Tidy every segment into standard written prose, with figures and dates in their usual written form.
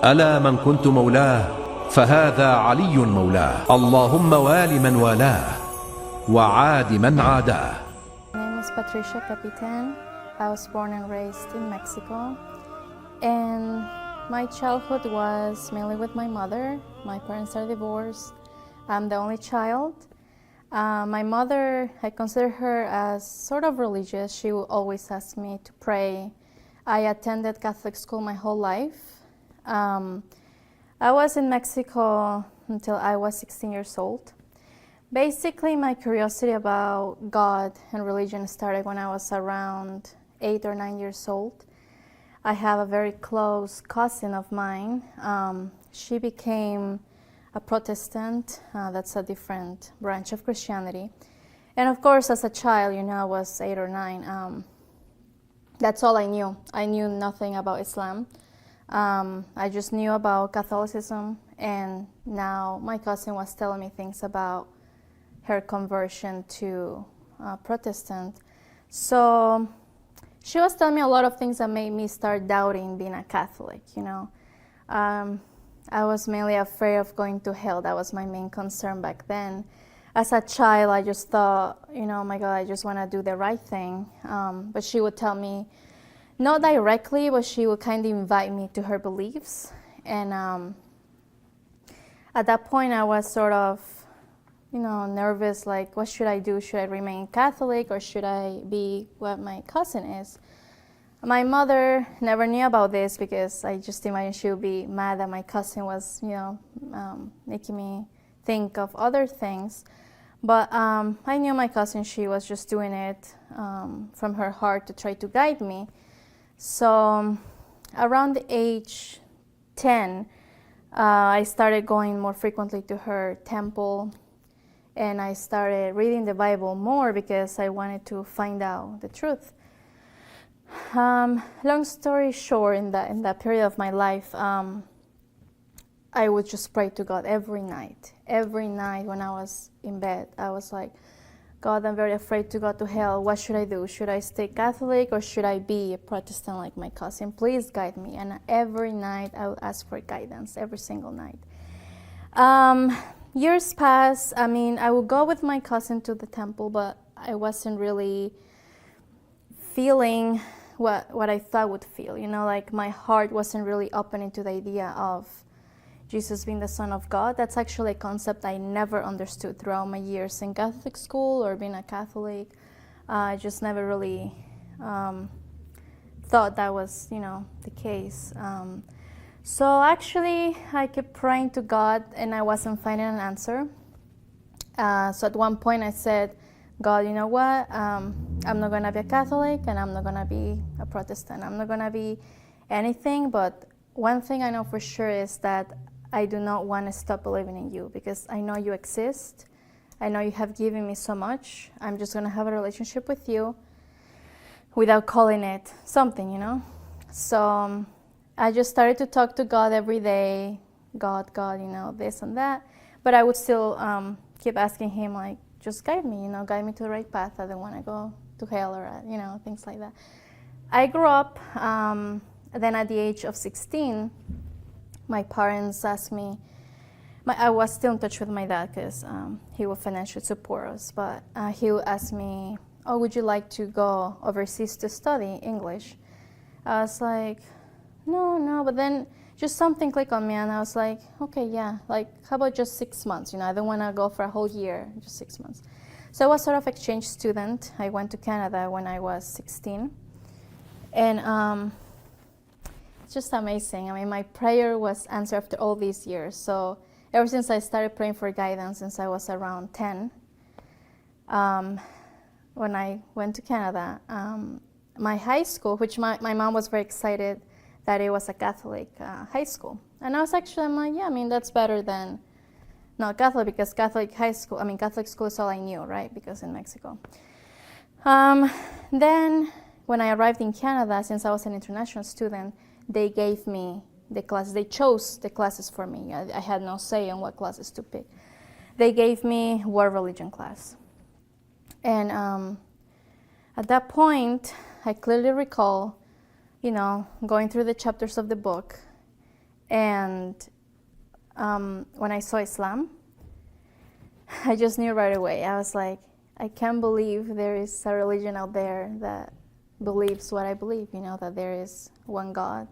ألا من كنت مولاه فهذا علي مولاه. اللهم وال من والاه وعاد من عاداه. My name is Patricia Capitan. I was born and raised in Mexico, and my childhood was mainly with my mother. My parents are divorced. I'm the only child. My mother, I consider her as sort of religious. She would always ask me to pray. I attended Catholic school my whole life. I was in Mexico until I was 16 years old. Basically, my curiosity about God and religion started when I was around 8 or 9 years old. I have a very close cousin of mine. She became a Protestant. That's a different branch of Christianity. And of course, as a child, I was 8 or 9. That's all I knew. I knew nothing about Islam. I just knew about Catholicism, and now my cousin was telling me things about her conversion to Protestant. So she was telling me a lot of things that made me start doubting being a Catholic, I was mainly afraid of going to hell. That was my main concern back then. As a child, I just thought, oh my God, I just want to do the right thing. But she would tell me, not directly, but she would kind of invite me to her beliefs. And at that point, I was sort of, nervous, like, what should I do? Should I remain Catholic, or should I be what my cousin is? My mother never knew about this, because I just imagined she would be mad that my cousin was, making me think of other things. But I knew my cousin, she was just doing it from her heart to try to guide me. So around the age 10, I started going more frequently to her temple, and I started reading the Bible more because I wanted to find out the truth. Long story short, in that period of my life, I would just pray to God every night. Every night when I was in bed, I was like, God, I'm very afraid to go to hell. What should I do? Should I stay Catholic, or should I be a Protestant like my cousin? Please guide me. And every night I would ask for guidance, every single night. Years passed. I would go with my cousin to the temple, but I wasn't really feeling what I thought I would feel. Like my heart wasn't really opening to the idea of Jesus being the Son of God. That's actually a concept I never understood throughout my years in Catholic school or being a Catholic. I just never really thought that was, the case. So actually, I kept praying to God, and I wasn't finding an answer. So at one point I said, God, you know what? I'm not going to be a Catholic, and I'm not going to be a Protestant. I'm not going to be anything, but one thing I know for sure is that I do not want to stop believing in you, because I know you exist. I know you have given me so much. I'm just going to have a relationship with you without calling it something, So I just started to talk to God every day. God, this and that. But I would still keep asking him, like, just guide me, guide me to the right path. I don't want to go to hell or, things like that. I grew up, then at the age of 16, my parents asked me, I was still in touch with my dad because he would financially support us, but he would ask me, oh, would you like to go overseas to study English? I was like, no, but then just something clicked on me, and I was like, okay, yeah, like, how about just 6 months? I don't want to go for a whole year, just 6 months. So I was sort of exchange student. I went to Canada when I was 16, and it's just amazing. My prayer was answered after all these years. So ever since I started praying for guidance, since I was around 10, when I went to Canada, my high school, which my mom was very excited that it was a Catholic high school. And I'm like, yeah, that's better than not Catholic, because Catholic school is all I knew, right? Because in Mexico. Then when I arrived in Canada, since I was an international student, they gave me the classes. They chose the classes for me. I had no say on what classes to pick. They gave me world religion class. And at that point, I clearly recall, going through the chapters of the book And when I saw Islam, I just knew right away. I was like, I can't believe there is a religion out there that believes what I believe, that there is one God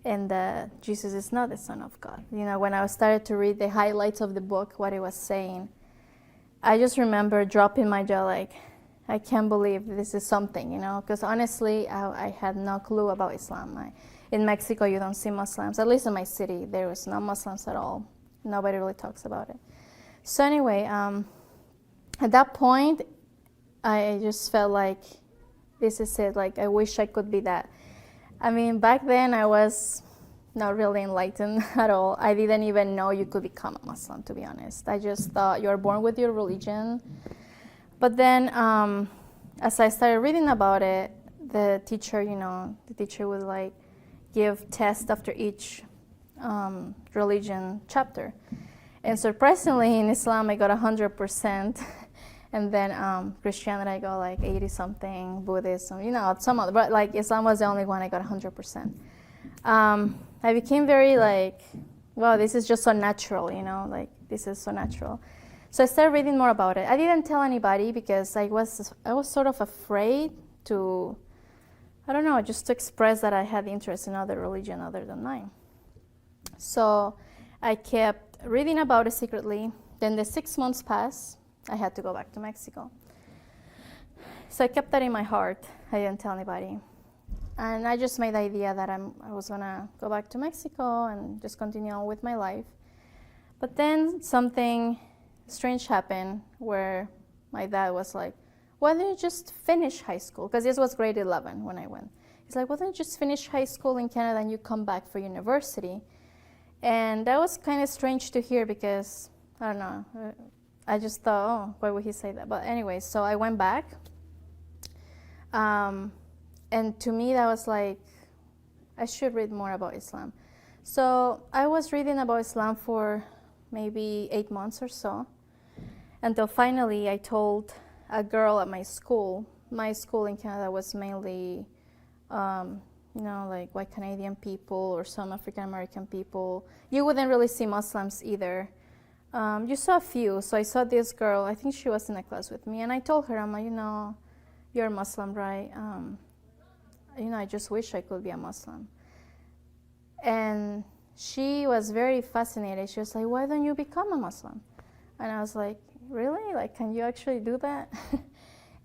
and that Jesus is not the Son of God. When I started to read the highlights of the book, what it was saying, I just remember dropping my jaw like, I can't believe this is something, because honestly, I had no clue about Islam. In Mexico, you don't see Muslims. At least in my city, there was no Muslims at all. Nobody really talks about it. So anyway, at that point, I just felt like, this is it. Like, I wish I could be that. I mean, back then, I was not really enlightened at all. I didn't even know you could become a Muslim, to be honest. I just thought you're born with your religion. But then, as I started reading about it, the teacher would like give tests after each religion chapter. And surprisingly, in Islam, I got 100%. And then Christianity, I got like 80-something, Buddhism, some other, but like Islam was the only one I got 100%. I became very like, wow, this is just so natural, like this is so natural. So I started reading more about it. I didn't tell anybody because I was sort of afraid to, I don't know, just to express that I had interest in other religion other than mine. So I kept reading about it secretly. Then the 6 months passed. I had to go back to Mexico. So I kept that in my heart. I didn't tell anybody. And I just made the idea that I was going to go back to Mexico and just continue on with my life. But then something strange happened where my dad was like, why don't you just finish high school? Because this was grade 11 when I went. He's like, why don't you just finish high school in Canada and you come back for university? And that was kind of strange to hear because, I don't know, I just thought, oh, why would he say that? But anyway, so I went back. And to me, that was like, I should read more about Islam. So I was reading about Islam for maybe 8 months or so, until finally I told a girl at my school. My school in Canada was mainly, like white Canadian people or some African American people. You wouldn't really see Muslims either. You saw a few. So I saw this girl, I think she was in a class with me, and I told her, I'm like, you're a Muslim, right? I just wish I could be a Muslim. And she was very fascinated. She was like, why don't you become a Muslim? And I was like, really? Like, can you actually do that?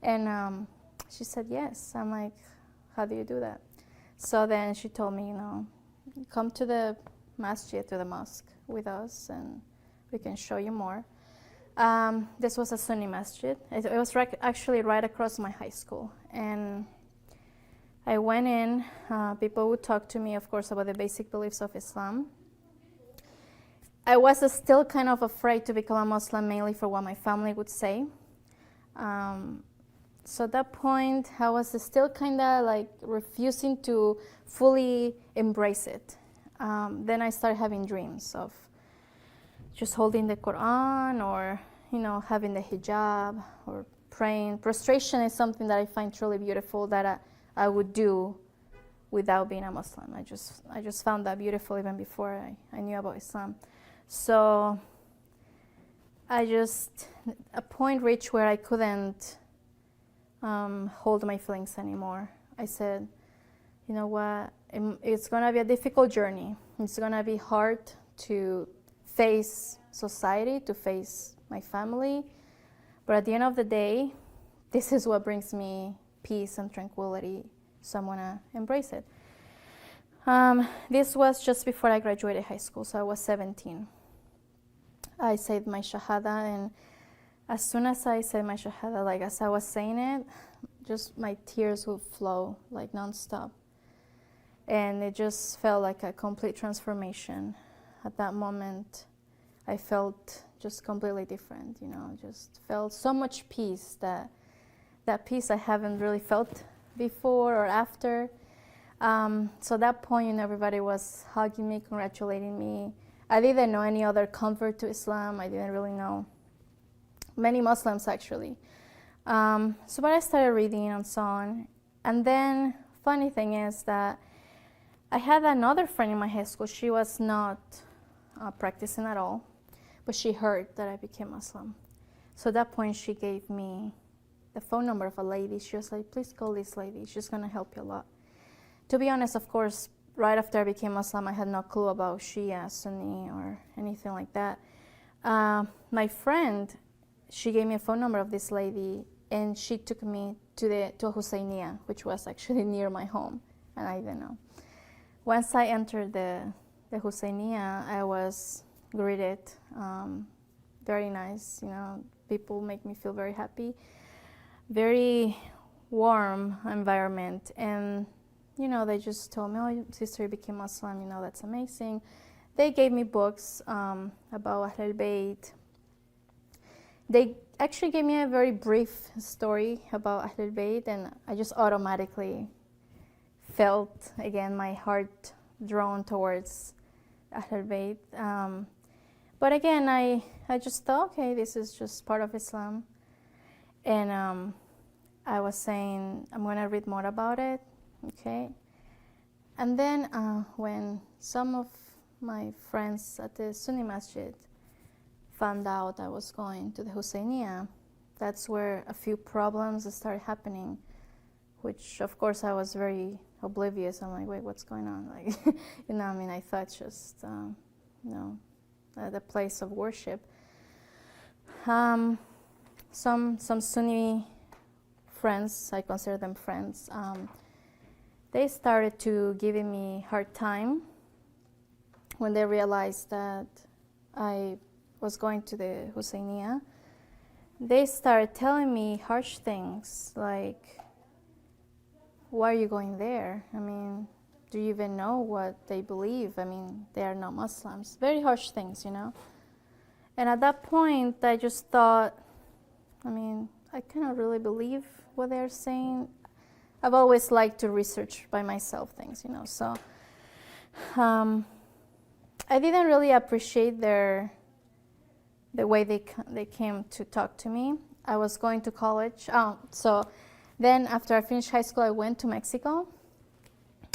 And she said, yes. I'm like, how do you do that? So then she told me, come to the masjid, to the mosque with us, and we can show you more. This was a Sunni masjid. It was actually right across my high school. And I went in. People would talk to me, of course, about the basic beliefs of Islam. I was still kind of afraid to become a Muslim, mainly for what my family would say. So at that point, I was still kind of like refusing to fully embrace it. Then I started having dreams of just holding the Quran or, having the hijab or praying. Prostration is something that I find truly beautiful that I would do without being a Muslim. I just found that beautiful even before I knew about Islam. So a point reached where I couldn't hold my feelings anymore. I said, you know what, it's going to be a difficult journey. It's going to be hard to face society, to face my family. But at the end of the day, this is what brings me peace and tranquility, so I'm going to embrace it. This was just before I graduated high school, so I was 17. I said my shahada, and as soon as I said my shahada, like as I was saying it, just my tears would flow like nonstop. And it just felt like a complete transformation. At that moment, I felt just completely different, just felt so much peace, that peace I haven't really felt before or after. So at that point, everybody was hugging me, congratulating me. I didn't know any other convert to Islam. I didn't really know many Muslims, actually. But I started reading and so on. And then, funny thing is that I had another friend in my high school. She was not practicing at all, but she heard that I became Muslim. So at that point, she gave me the phone number of a lady. She was like, please call this lady. She's going to help you a lot. To be honest, of course, right after I became Muslim, I had no clue about Shia, Sunni, or anything like that. My friend, she gave me a phone number of this lady, and she took me to a Husseiniya, which was actually near my home, and I didn't know. Once I entered the Husseiniya, I was greeted very nice. You know, people make me feel very happy. Very warm environment, and you know, they just told me, oh, sister, you became Muslim, you know, that's amazing. They gave me books about al-Beit. They actually gave me a very brief story about al-Beit, and I just automatically felt, again, my heart drawn towards al-Beit. But again, I just thought, okay, this is just part of Islam. And I was saying, I'm going to read more about it, okay? And then when some of my friends at the Sunni Masjid found out I was going to the Husseiniya, that's where a few problems started happening, which of course I was very oblivious. I'm like, wait, what's going on? Like, you know, I mean, I thought just, you know, the place of worship. Some Sunni friends, I consider them friends, they started to giving me hard time when they realized that I was going to the Husseiniya. They started telling me harsh things like, why are you going there? I mean, do you even know what they believe? I mean, they are not Muslims. Very harsh things, you know. And at that point, I just thought, I mean, I cannot really believe what they're saying. I've always liked to research by myself things, you know. So I didn't really appreciate the way they came to talk to me. I was going to college. So then after I finished high school, I went to Mexico.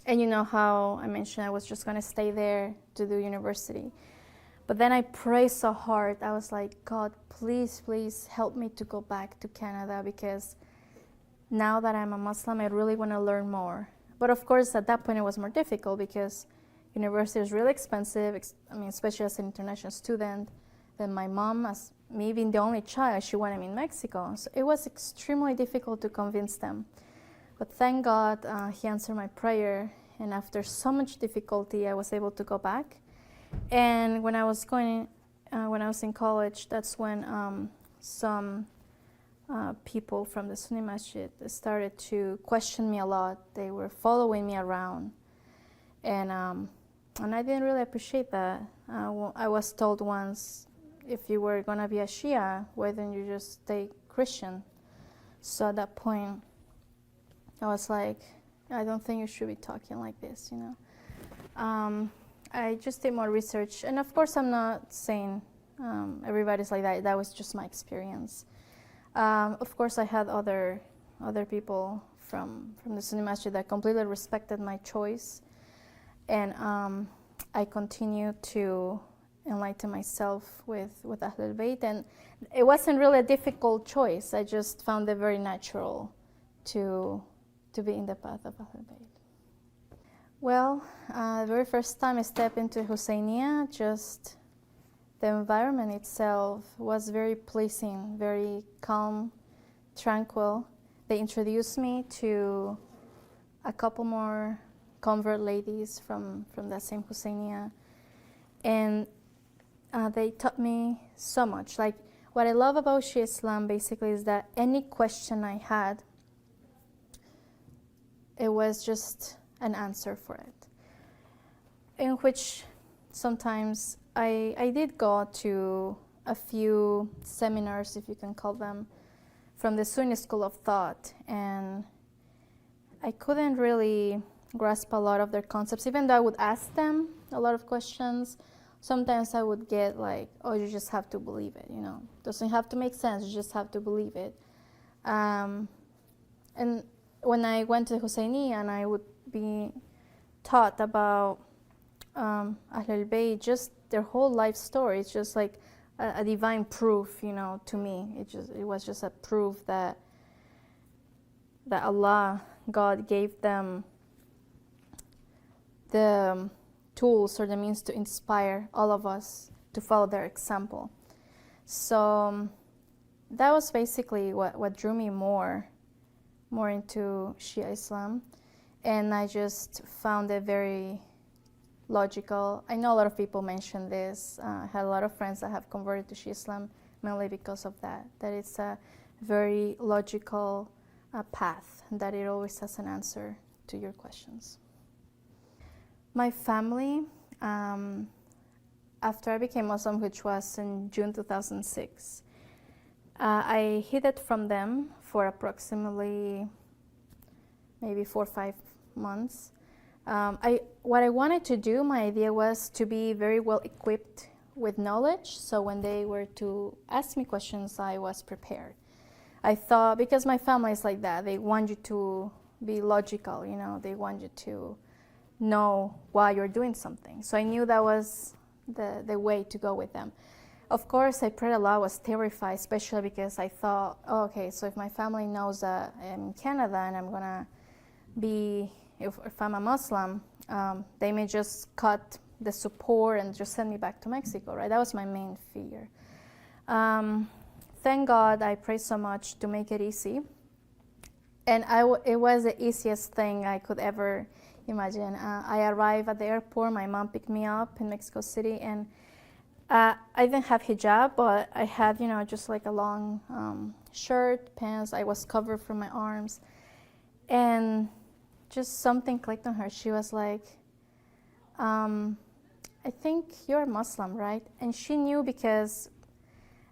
And you know how I mentioned I was just going to stay there to do university. But then I prayed so hard. I was like, God, please, please help me to go back to Canada, because now that I'm a Muslim, I really want to learn more. But of course, at that point, it was more difficult because university is really expensive. I mean, especially as an international student. Then my mom, as me being the only child, she wanted me in Mexico. So it was extremely difficult to convince them. But thank God, he answered my prayer. And after so much difficulty, I was able to go back. And when I was in college, that's when some people from the Sunni Masjid started to question me a lot. They were following me around. And I didn't really appreciate that. I was told once, if you were going to be a Shia, why didn't you just stay Christian? So at that point, I was like, I don't think you should be talking like this, you know. I just did more research. And of course, I'm not saying everybody's like that. That was just my experience. Of course, I had other people from the Sunni Masjid that completely respected my choice. And I continued to enlighten myself with Ahlul Bayt. And it wasn't really a difficult choice. I just found it very natural to be in the path of Ahlul Bayt. Well, the very first time I stepped into Husseiniya, just the environment itself was very pleasing, very calm, tranquil. They introduced me to a couple more convert ladies from that same Husseiniya. And they taught me so much. Like, what I love about Shia Islam basically is that any question I had, it was just an answer for it. In which sometimes I did go to a few seminars, if you can call them, from the Sunni school of thought, and I couldn't really grasp a lot of their concepts. Even though I would ask them a lot of questions, sometimes I would get like, oh, you just have to believe it, you know. Doesn't have to make sense, you just have to believe it. And when I went to Husseiniya and I would be taught about البيت, just their whole life story. It's just like a divine proof, you know, to me. It was just a proof that Allah, God, gave them the tools or the means to inspire all of us to follow their example. So that was basically what drew me more into Shia Islam, and I just found it very logical. I know a lot of people mention this. I had a lot of friends that have converted to Shia Islam mainly because of that it's a very logical path, that it always has an answer to your questions. My family, after I became Muslim, which was in June 2006, I hid it from them for approximately maybe 4 or 5 months. What I wanted to do, my idea was to be very well equipped with knowledge, so when they were to ask me questions, I was prepared. I thought, because my family is like that, they want you to be logical, you know, they want you to know why you're doing something. So I knew that was the way to go with them. Of course, I prayed a lot, was terrified, especially because I thought, oh, okay, so if my family knows that I'm in Canada and I'm gonna be, if I'm a Muslim, they may just cut the support and just send me back to Mexico, right? That was my main fear. Thank God, I prayed so much to make it easy. And it was the easiest thing I could ever imagine. I arrived at the airport, my mom picked me up in Mexico City, and I didn't have hijab, but I had, you know, just like a long shirt, pants. I was covered from my arms. And just something clicked on her. She was like, I think you're Muslim, right? And she knew because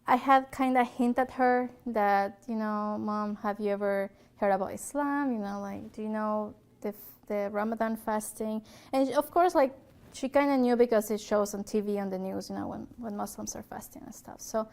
I had kind of hinted at her that, you know, Mom, have you ever heard about Islam? You know, like, do you know the Ramadan fasting? And of course, like, she kind of knew because it shows on TV, on the news, you know, when Muslims are fasting and stuff. So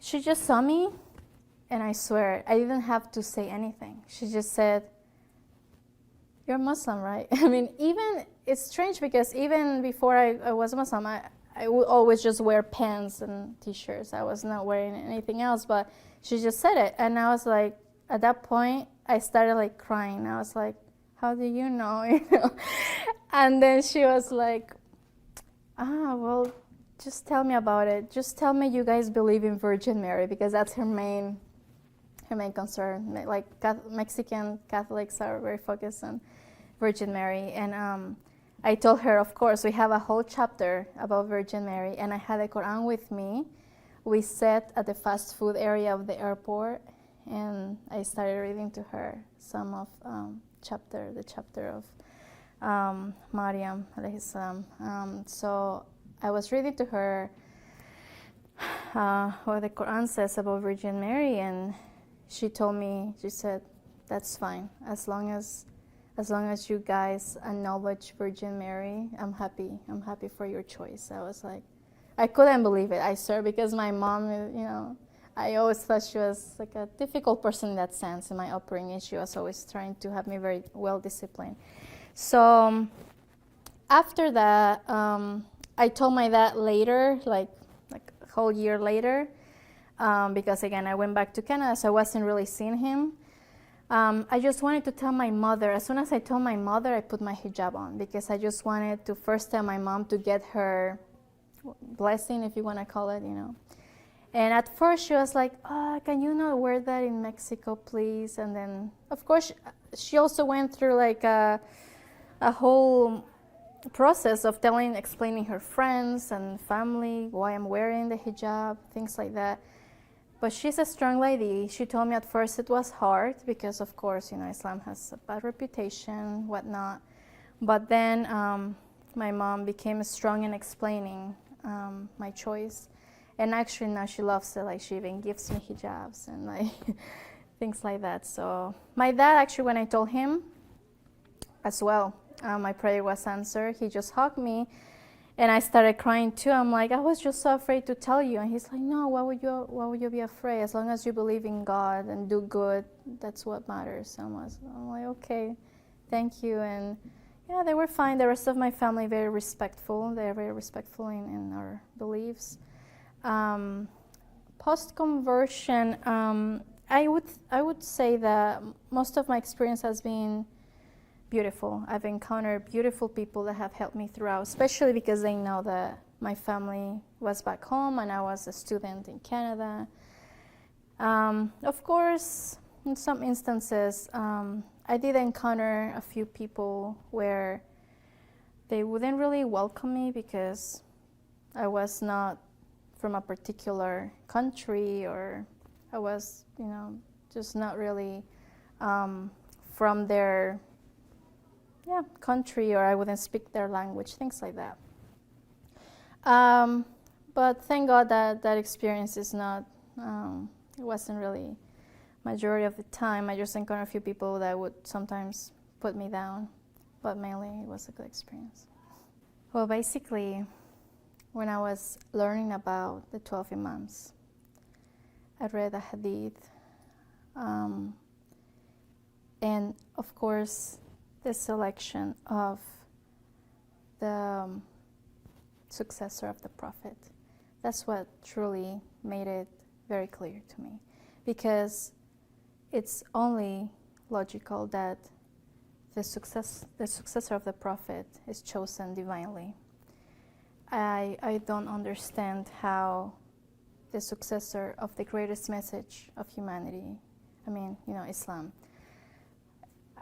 she just saw me, and I swear, I didn't have to say anything. She just said, you're Muslim, right? I mean, even, it's strange because even before I was Muslim, I would always just wear pants and t-shirts. I was not wearing anything else, but she just said it. And I was like, at that point, I started like crying. I was like, how do you know? You know? And then she was like, well, just tell me about it. Just tell me you guys believe in Virgin Mary, because that's her main concern. Like Mexican Catholics are very focused on Virgin Mary. And I told her, of course, we have a whole chapter about Virgin Mary, and I had the Quran with me. We sat at the fast food area of the airport, and I started reading to her some of the chapter of Maryam alayhi salam. So I was reading to her what the Quran says about Virgin Mary, and she told me, she said, that's fine, as long as you guys acknowledge Virgin Mary, I'm happy for your choice. I was like, I couldn't believe it, I swear, because my mom, you know, I always thought she was like a difficult person in that sense. In my upbringing, she was always trying to have me very well disciplined. So after that, I told my dad later, like a whole year later, because again, I went back to Canada, so I wasn't really seeing him. I just wanted to tell my mother. As soon as I told my mother, I put my hijab on, because I just wanted to first tell my mom to get her blessing, if you want to call it, you know. And at first she was like, can you not wear that in Mexico, please? And then, of course, she also went through like a whole process of explaining her friends and family why I'm wearing the hijab, things like that. But she's a strong lady. She told me at first it was hard because, of course, you know, Islam has a bad reputation, whatnot. But then my mom became strong in explaining my choice. And actually now she loves it. Like, she even gives me hijabs and like things like that. So my dad, actually, when I told him as well, my prayer was answered. He just hugged me, and I started crying too. I'm like, I was just so afraid to tell you. And he's like, no, why would you be afraid? As long as you believe in God and do good, that's what matters. I'm like, okay, thank you. And Yeah, they were fine. The rest of my family very respectful. They're very respectful in our beliefs. Post-conversion, I would say that most of my experience has been beautiful. I've encountered beautiful people that have helped me throughout, especially because they know that my family was back home and I was a student in Canada. Of course, in some instances, I did encounter a few people where they wouldn't really welcome me because I was not from a particular country, or I was, just not really from their country, or I wouldn't speak their language, things like that. But thank God that experience is not, it wasn't really majority of the time. I just encountered a few people that would sometimes put me down, but mainly it was a good experience. Well, basically, when I was learning about the 12 Imams, I read a hadith, and of course, the selection of the successor of the Prophet. That's what truly made it very clear to me, because it's only logical that the successor of the Prophet is chosen divinely. I don't understand how the successor of the greatest message of humanity, Islam,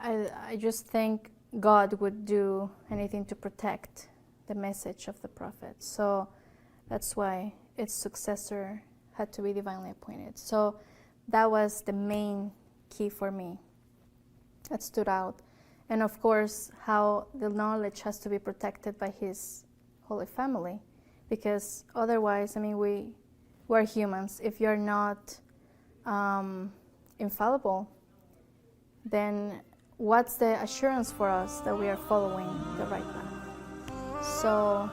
I just think God would do anything to protect the message of the Prophet. So that's why its successor had to be divinely appointed. So that was the main key for me that stood out. And of course, how the knowledge has to be protected by his Holy Family, because otherwise, we're humans. If you're not infallible, then what's the assurance for us that we are following the right path? So